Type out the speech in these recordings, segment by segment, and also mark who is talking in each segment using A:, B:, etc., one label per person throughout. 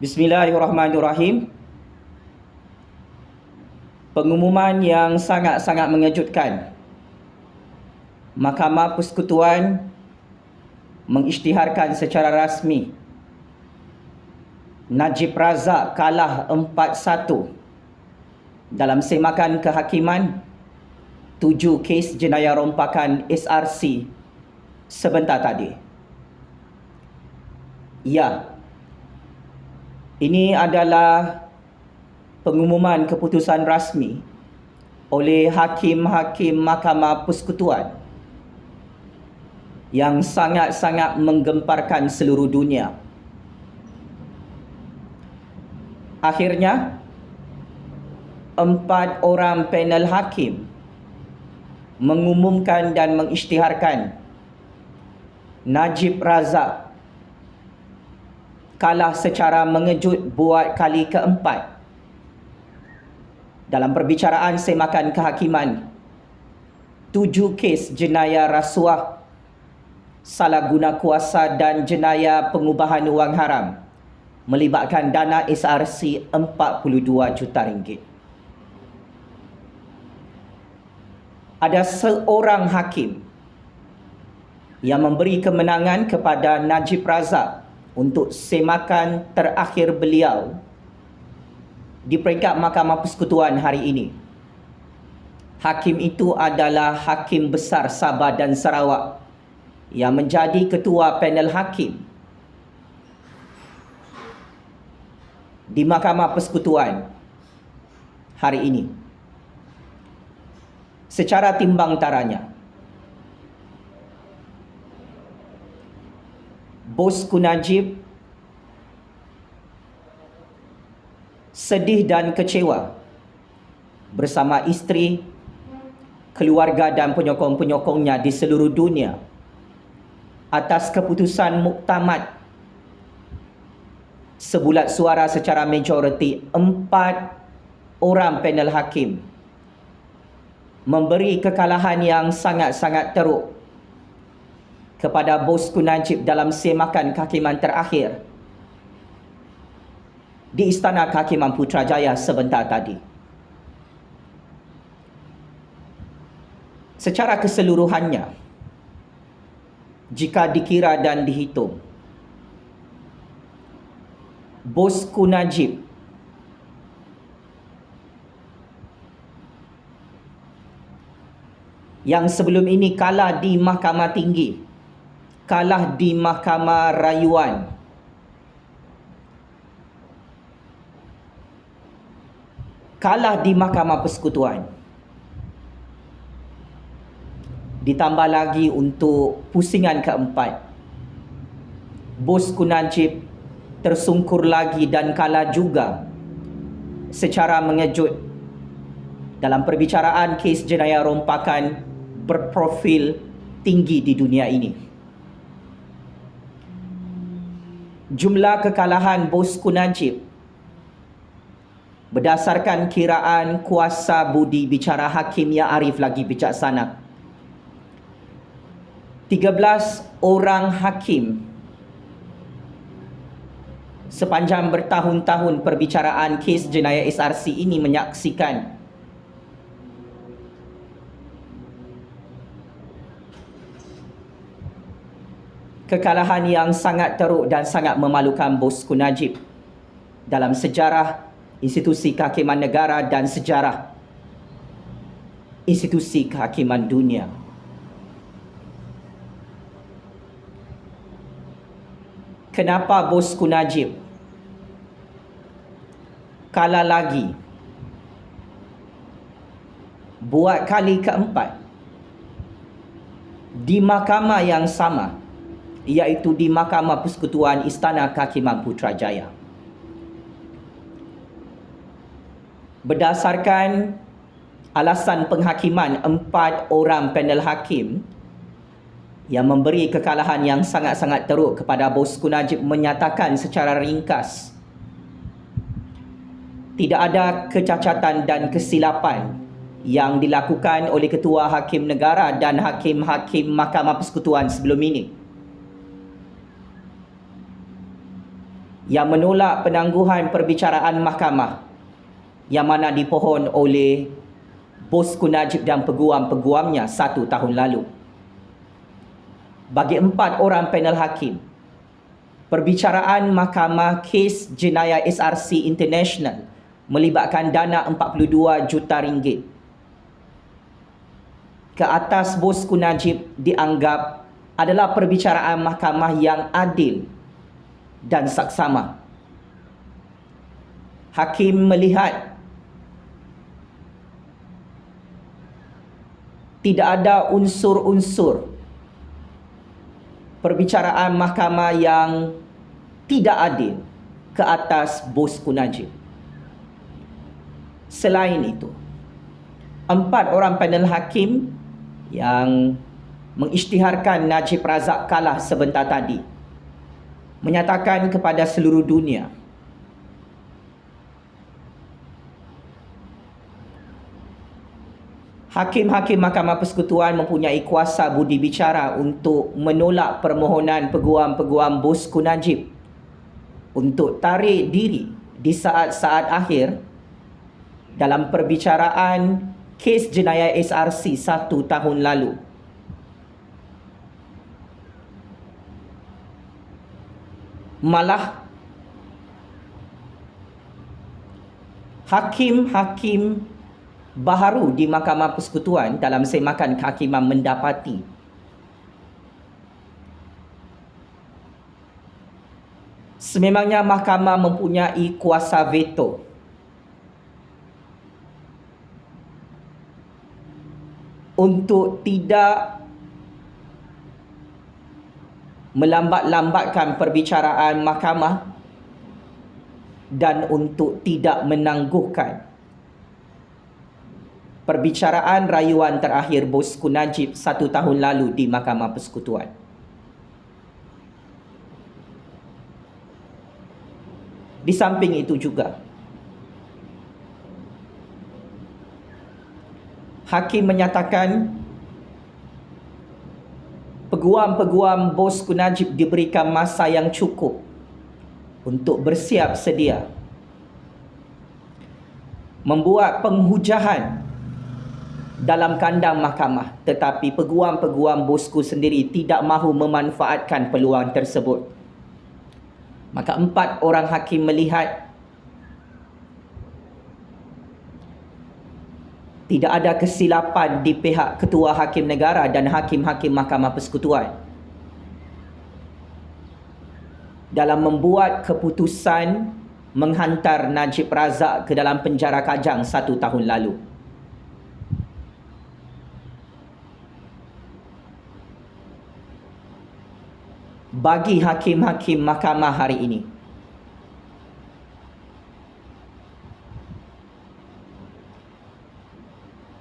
A: Bismillahirrahmanirrahim. Pengumuman yang sangat-sangat mengejutkan. Mahkamah Persekutuan mengisytiharkan secara rasmi Najib Razak kalah 4-1 dalam semakan kehakiman 7 kes jenayah rompakan SRC sebentar tadi. Ya, ini adalah pengumuman keputusan rasmi oleh hakim-hakim Mahkamah Persekutuan yang sangat-sangat menggemparkan seluruh dunia. Akhirnya, 4 orang panel hakim mengumumkan dan mengisytiharkan Najib Razak kalah secara mengejut buat kali keempat dalam perbicaraan semakan kehakiman 7 kes jenayah rasuah, salah guna kuasa dan jenayah pengubahan wang haram melibatkan dana SRC 42 juta ringgit. Ada seorang hakim yang memberi kemenangan kepada Najib Razak untuk semakan terakhir beliau di peringkat Mahkamah Persekutuan hari ini. Hakim itu adalah Hakim Besar Sabah dan Sarawak yang menjadi ketua panel hakim di Mahkamah Persekutuan hari ini. Secara timbang taranya, Bosku Najib sedih dan kecewa bersama isteri, keluarga dan penyokong-penyokongnya di seluruh dunia atas keputusan muktamad sebulat suara secara majoriti 4 orang panel hakim memberi kekalahan yang sangat-sangat teruk kepada Bosku Najib dalam semakan kehakiman terakhir di Istana Kehakiman Putrajaya sebentar tadi. Secara keseluruhannya, jika dikira dan dihitung, Bosku Najib yang sebelum ini kalah di Mahkamah Tinggi, kalah di Mahkamah Rayuan, kalah di Mahkamah Persekutuan, ditambah lagi untuk pusingan keempat, Bosku Najib tersungkur lagi dan kalah juga secara mengejut dalam perbicaraan kes jenayah rompakan berprofil tinggi di dunia ini. Jumlah kekalahan Bosku Najib berdasarkan kiraan kuasa budi bicara Hakim yang arif lagi bijaksana, 13 orang hakim sepanjang bertahun-tahun perbicaraan kes jenayah SRC ini menyaksikan kekalahan yang sangat teruk dan sangat memalukan Bosku Najib dalam sejarah institusi kehakiman negara dan sejarah institusi kehakiman dunia. Kenapa Bosku Najib kalah lagi buat kali keempat di mahkamah yang sama, iaitu di Mahkamah Persekutuan Istana Kehakiman Putrajaya? Berdasarkan alasan penghakiman 4 orang panel hakim yang memberi kekalahan yang sangat-sangat teruk kepada Bosku Najib, menyatakan secara ringkas tidak ada kecacatan dan kesilapan yang dilakukan oleh Ketua Hakim Negara dan Hakim-Hakim Mahkamah Persekutuan sebelum ini. yang menolak penangguhan perbicaraan mahkamah yang mana dipohon oleh Bosku Najib dan peguam-peguamnya 1 tahun lalu. Bagi 4 orang panel hakim, perbicaraan mahkamah kes jenayah SRC International melibatkan dana 42 juta ringgit ke atas Bosku Najib dianggap adalah perbicaraan mahkamah yang adil dan saksama. Hakim melihat tidak ada unsur-unsur perbicaraan mahkamah yang tidak adil ke atas Bosku Najib. Selain itu, 4 orang panel hakim yang mengisytiharkan Najib Razak kalah sebentar tadi menyatakan kepada seluruh dunia hakim-hakim Mahkamah Persekutuan mempunyai kuasa budi bicara untuk menolak permohonan peguam-peguam Bosku Najib untuk tarik diri di saat-saat akhir dalam perbicaraan kes jenayah SRC 1 tahun lalu. Malah hakim-hakim baharu di Mahkamah Persekutuan dalam semakan kehakiman mendapati sememangnya mahkamah mempunyai kuasa veto untuk tidak melambat-lambatkan perbicaraan mahkamah dan untuk tidak menangguhkan perbicaraan rayuan terakhir Bosku Najib 1 tahun lalu di Mahkamah Persekutuan. Di samping itu juga, hakim menyatakan peguam-peguam Bosku Najib diberikan masa yang cukup untuk bersiap sedia membuat penghujahan dalam kandang mahkamah, tetapi peguam-peguam Bosku sendiri tidak mahu memanfaatkan peluang tersebut. Maka 4 orang hakim melihat tidak ada kesilapan di pihak Ketua Hakim Negara dan hakim-hakim Mahkamah Persekutuan dalam membuat keputusan menghantar Najib Razak ke dalam penjara Kajang 1 tahun lalu. Bagi hakim-hakim mahkamah hari ini,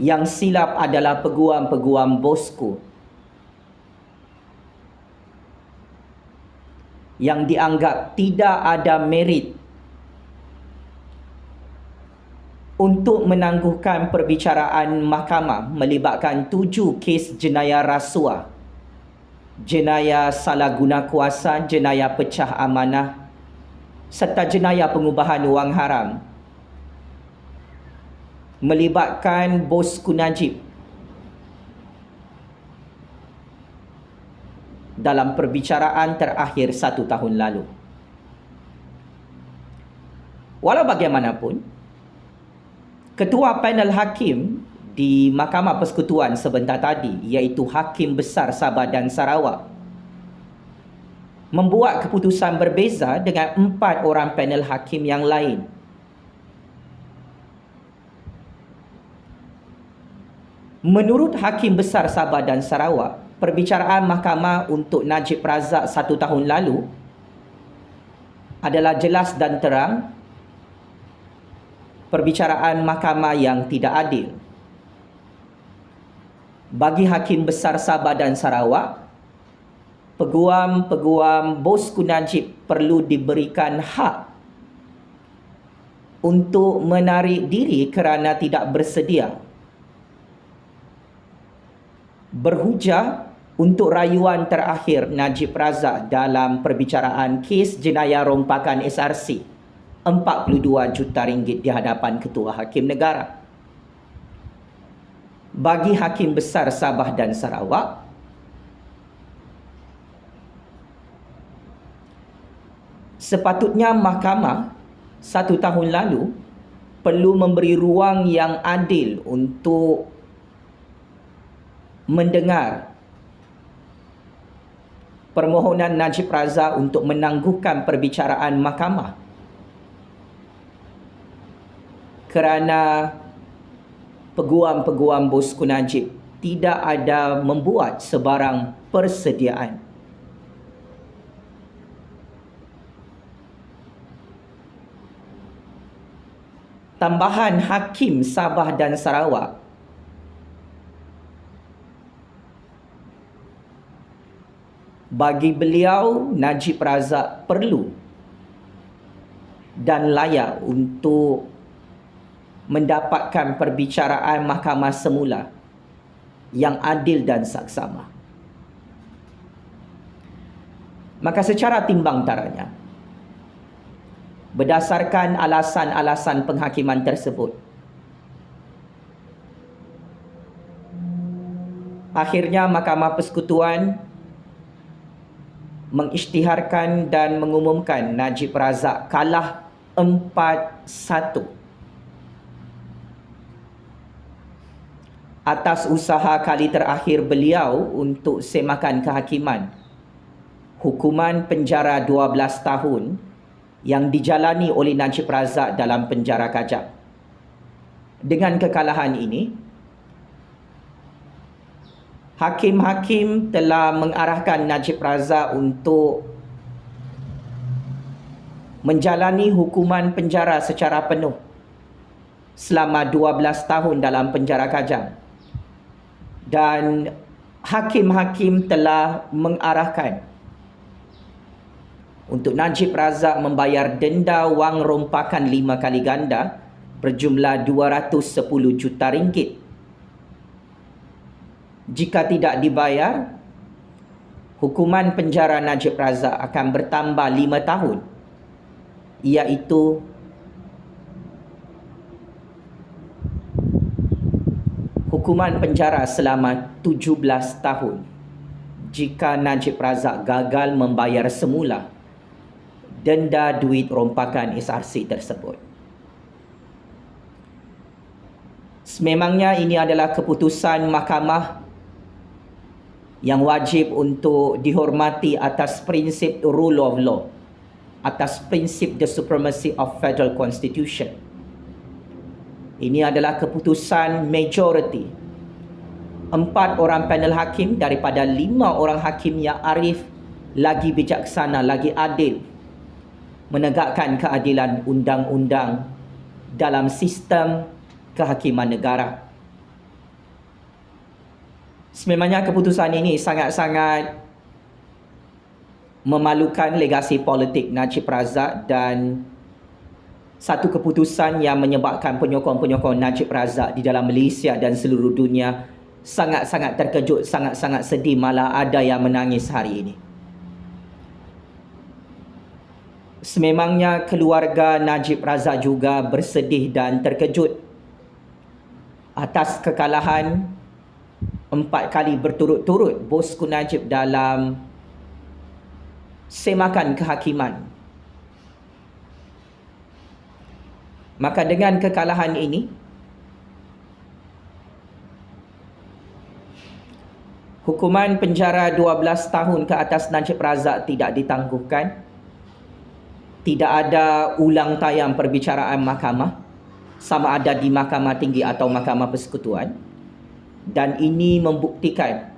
A: yang silap adalah peguam-peguam Bosku yang dianggap tidak ada merit untuk menangguhkan perbicaraan mahkamah melibatkan 7 kes jenayah rasuah, jenayah salah guna kuasa, jenayah pecah amanah serta jenayah pengubahan wang haram melibatkan Bosku Najib dalam perbicaraan terakhir 1 tahun lalu. Walau bagaimanapun, Ketua Panel Hakim di Mahkamah Persekutuan sebentar tadi, iaitu Hakim Besar Sabah dan Sarawak, membuat keputusan berbeza dengan 4 orang panel hakim yang lain. Menurut Hakim Besar Sabah dan Sarawak, perbicaraan mahkamah untuk Najib Razak 1 tahun lalu adalah jelas dan terang perbicaraan mahkamah yang tidak adil. Bagi Hakim Besar Sabah dan Sarawak, peguam-peguam Bosku Najib perlu diberikan hak untuk menarik diri kerana tidak bersedia berhujah untuk rayuan terakhir Najib Razak dalam perbicaraan kes jenayah rompakan SRC, 42 juta ringgit di hadapan Ketua Hakim Negara. Bagi Hakim Besar Sabah dan Sarawak, sepatutnya mahkamah 1 tahun lalu perlu memberi ruang yang adil untuk mendengar permohonan Najib Razak untuk menangguhkan perbicaraan mahkamah, kerana peguam-peguam bosku Najib tidak ada membuat sebarang persediaan. Tambahan Hakim Sabah dan Sarawak bagi beliau, Najib Razak perlu dan layak untuk mendapatkan perbicaraan mahkamah semula yang adil dan saksama. Maka secara timbang taranya, berdasarkan alasan-alasan penghakiman tersebut, akhirnya Mahkamah Persekutuan mengisytiharkan dan mengumumkan Najib Razak kalah 4-1 atas usaha kali terakhir beliau untuk semakan kehakiman hukuman penjara 12 tahun yang dijalani oleh Najib Razak dalam penjara Kajang. Dengan kekalahan ini, hakim-hakim telah mengarahkan Najib Razak untuk menjalani hukuman penjara secara penuh selama 12 tahun dalam penjara Kajang. Dan hakim-hakim telah mengarahkan untuk Najib Razak membayar denda wang rompakan 5 kali ganda berjumlah 210 juta ringgit. Jika tidak dibayar, hukuman penjara Najib Razak akan bertambah 5 tahun, iaitu hukuman penjara selama 17 tahun jika Najib Razak gagal membayar semula denda duit rompakan SRC tersebut. Sememangnya ini adalah keputusan mahkamah yang wajib untuk dihormati atas prinsip rule of law, atas prinsip the supremacy of federal constitution. Ini adalah keputusan majority. 4 orang panel hakim daripada 5 orang hakim yang arif, lagi bijaksana, lagi adil, menegakkan keadilan undang-undang dalam sistem kehakiman negara. Sememangnya keputusan ini sangat-sangat memalukan legasi politik Najib Razak dan satu keputusan yang menyebabkan penyokong-penyokong Najib Razak di dalam Malaysia dan seluruh dunia sangat-sangat terkejut, sangat-sangat sedih, malah ada yang menangis hari ini. Sememangnya keluarga Najib Razak juga bersedih dan terkejut atas kekalahan 4 kali berturut-turut bosku Najib dalam semakan kehakiman. Maka dengan kekalahan ini, hukuman penjara 12 tahun ke atas Najib Razak tidak ditangguhkan. Tidak ada ulang tayang perbicaraan mahkamah, sama ada di Mahkamah Tinggi atau Mahkamah Persekutuan. Dan ini membuktikan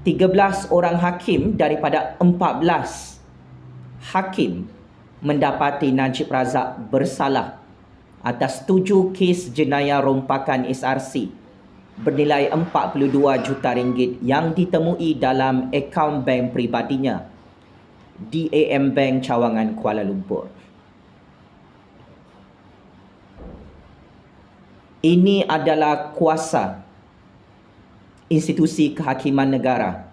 A: 13 orang hakim daripada 14 hakim mendapati Najib Razak bersalah atas 7 kes jenayah rompakan SRC bernilai 42 juta ringgit yang ditemui dalam akaun bank pribadinya di AM Bank Cawangan, Kuala Lumpur. Ini adalah kuasa institusi kehakiman negara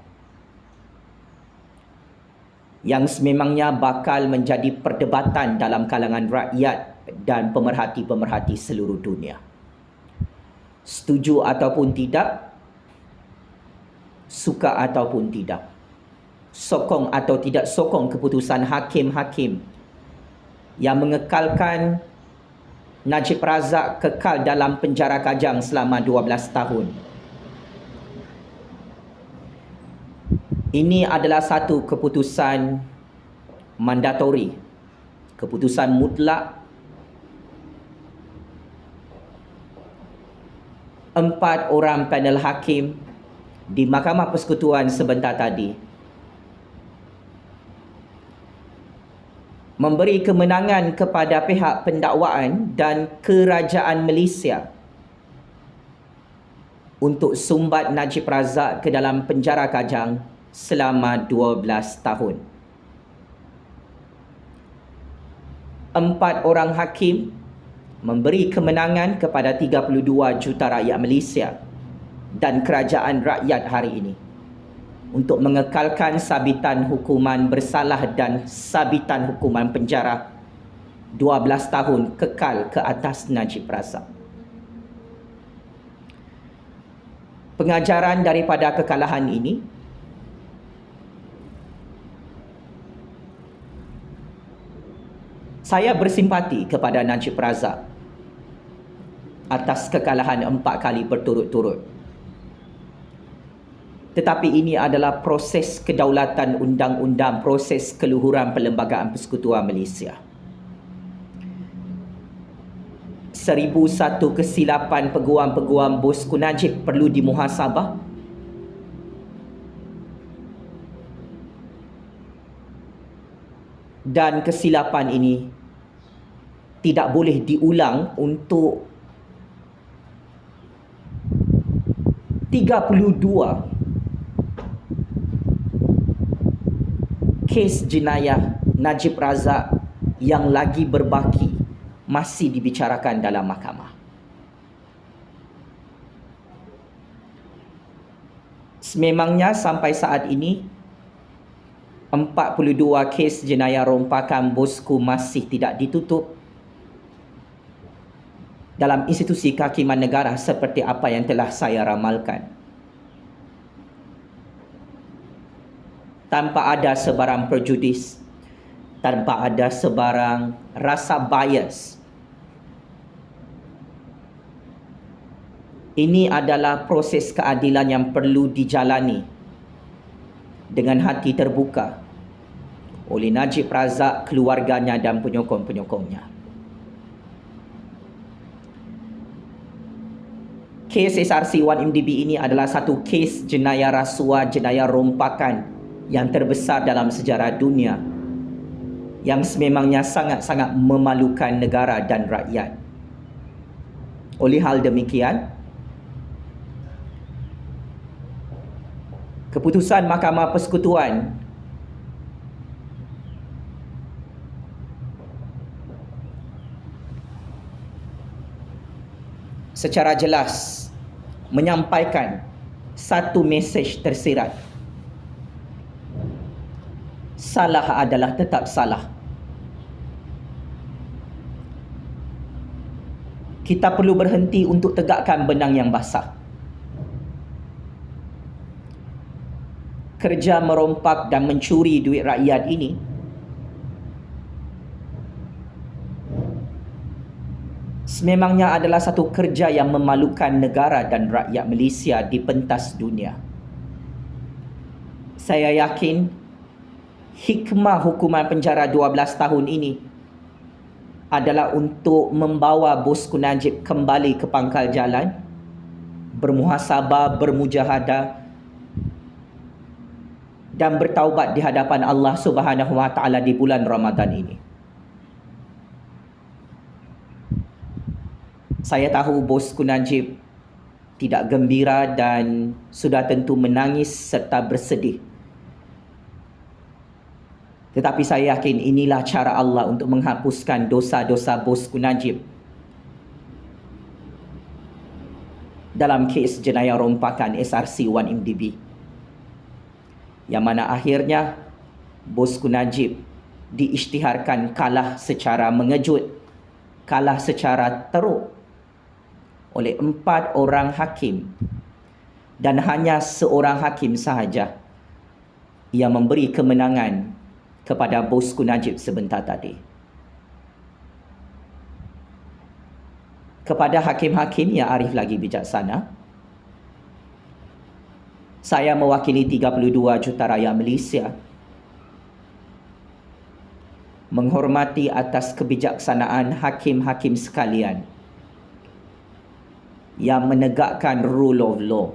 A: yang sememangnya bakal menjadi perdebatan dalam kalangan rakyat dan pemerhati-pemerhati seluruh dunia. Setuju ataupun tidak, suka ataupun tidak, sokong atau tidak sokong keputusan hakim-hakim yang mengekalkan Najib Razak kekal dalam penjara Kajang selama 12 tahun. Ini adalah satu keputusan mandatori, keputusan mutlak. 4 orang panel hakim di Mahkamah Persekutuan sebentar tadi memberi kemenangan kepada pihak pendakwaan dan kerajaan Malaysia untuk sumbat Najib Razak ke dalam penjara Kajang selama 12 tahun. 4 orang hakim memberi kemenangan kepada 32 juta rakyat Malaysia dan kerajaan rakyat hari ini untuk mengekalkan sabitan hukuman bersalah dan sabitan hukuman penjara 12 tahun kekal ke atas Najib Razak. Pengajaran daripada kekalahan ini saya bersimpati kepada Najib Razak atas kekalahan 4 kali berturut-turut. Tetapi ini adalah proses kedaulatan undang-undang, proses keluhuran Perlembagaan Persekutuan Malaysia. 1001 kesilapan peguam-peguam bosku Najib perlu dimuhasabah. Dan kesilapan ini tidak boleh diulang untuk 32 kes jenayah Najib Razak yang lagi berbaki masih dibicarakan dalam mahkamah. Sememangnya sampai saat ini 42 kes jenayah rompakan bosku masih tidak ditutup dalam institusi kehakiman negara seperti apa yang telah saya ramalkan. Tanpa ada sebarang prejudis, tanpa ada sebarang rasa bias. Ini adalah proses keadilan yang perlu dijalani dengan hati terbuka oleh Najib Razak, keluarganya dan penyokong-penyokongnya. Kes SRC1 MDB ini adalah satu kes jenayah rasuah, jenayah rompakan yang terbesar dalam sejarah dunia, yang sememangnya sangat-sangat memalukan negara dan rakyat. Oleh hal demikian, keputusan Mahkamah Persekutuan secara jelas menyampaikan satu mesej tersirat. Salah adalah tetap salah. Kita perlu berhenti untuk tegakkan benang yang basah. Kerja merompak dan mencuri duit rakyat ini sememangnya adalah satu kerja yang memalukan negara dan rakyat Malaysia di pentas dunia. Saya yakin hikmah hukuman penjara 12 tahun ini adalah untuk membawa bosku Najib kembali ke pangkal jalan, bermuhasabah, bermujahadah dan bertaubat di hadapan Allah Subhanahu Wa Taala di bulan Ramadan ini. Saya tahu bosku Najib tidak gembira dan sudah tentu menangis serta bersedih. Tetapi saya yakin inilah cara Allah untuk menghapuskan dosa-dosa bosku Najib. dalam kes jenayah rompakan SRC-1MDB, yang mana akhirnya Bosku Najib diisytiharkan kalah secara mengejut, kalah secara teruk oleh 4 orang hakim, dan hanya seorang hakim sahaja yang memberi kemenangan kepada Bosku Najib sebentar tadi. Kepada hakim-hakim yang arif lagi bijaksana, saya mewakili 32 juta rakyat Malaysia menghormati atas kebijaksanaan hakim-hakim sekalian yang menegakkan rule of law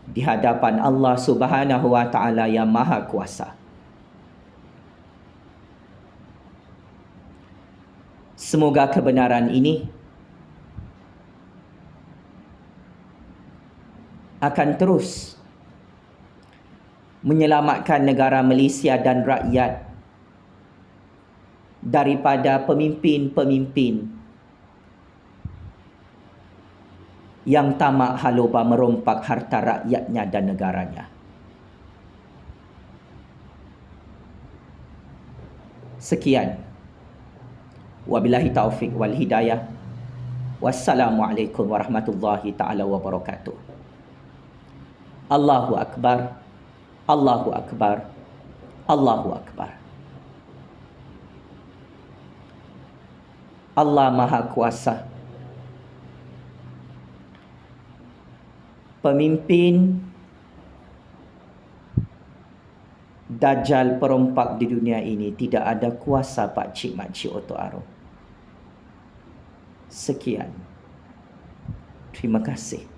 A: di hadapan Allah Subhanahu wa taala yang Maha Kuasa. Semoga kebenaran ini akan terus menyelamatkan negara Malaysia dan rakyat daripada pemimpin-pemimpin yang tamak haluba merompak harta rakyatnya dan negaranya. Sekian. Wabillahi taufik wal hidayah. Wassalamualaikum warahmatullahi taala wabarakatuh. Allahu Akbar, Allahu Akbar, Allahu Akbar. Allah Maha Kuasa. Pemimpin Dajjal perompak di dunia ini tidak ada kuasa pakcik makcik otok aro. Sekian. Terima kasih.